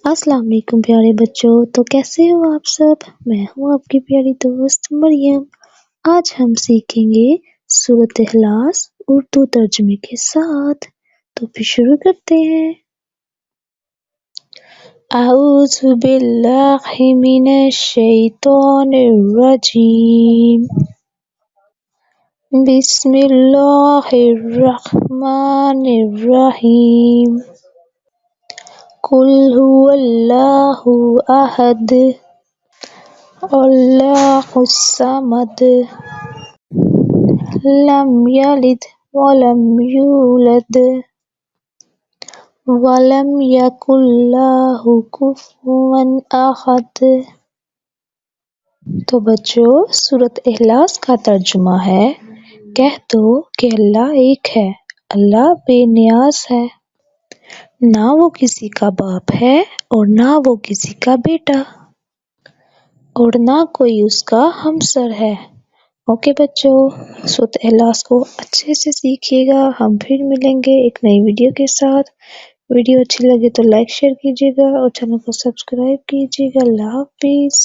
अस्सलाम वालेकुम प्यारे बच्चों। तो कैसे हो आप सब? मैं हूँ आपकी प्यारी दोस्त मरियम। आज हम सीखेंगे सूरत इखलास उर्दू तर्जुमे के साथ। तो फिर शुरू करते हैं। अऊज़ु बिल्लाहि मिनश शैतानिर रजीम। बिस्मिल्लाहिर रहमानिर रहीम। कुल हुवल्लाहु अहद अल्लाहुस समद लम यलिद वलम यूलद वलम यकुल लहु कुफुवन अहद। तो बच्चों, सूरत इखलास का तर्जुमा है, कह दो कि अल्लाह एक है, अल्लाह बेनियाज है, ना वो किसी का बाप है और ना वो किसी का बेटा और ना कोई उसका हमसर है। ओके बच्चों, सूरत इखलास को अच्छे से सीखिएगा। हम फिर मिलेंगे एक नई वीडियो के साथ। वीडियो अच्छी लगे तो लाइक शेयर कीजिएगा और चैनल को सब्सक्राइब कीजिएगा। अल्लाह हाफिज़।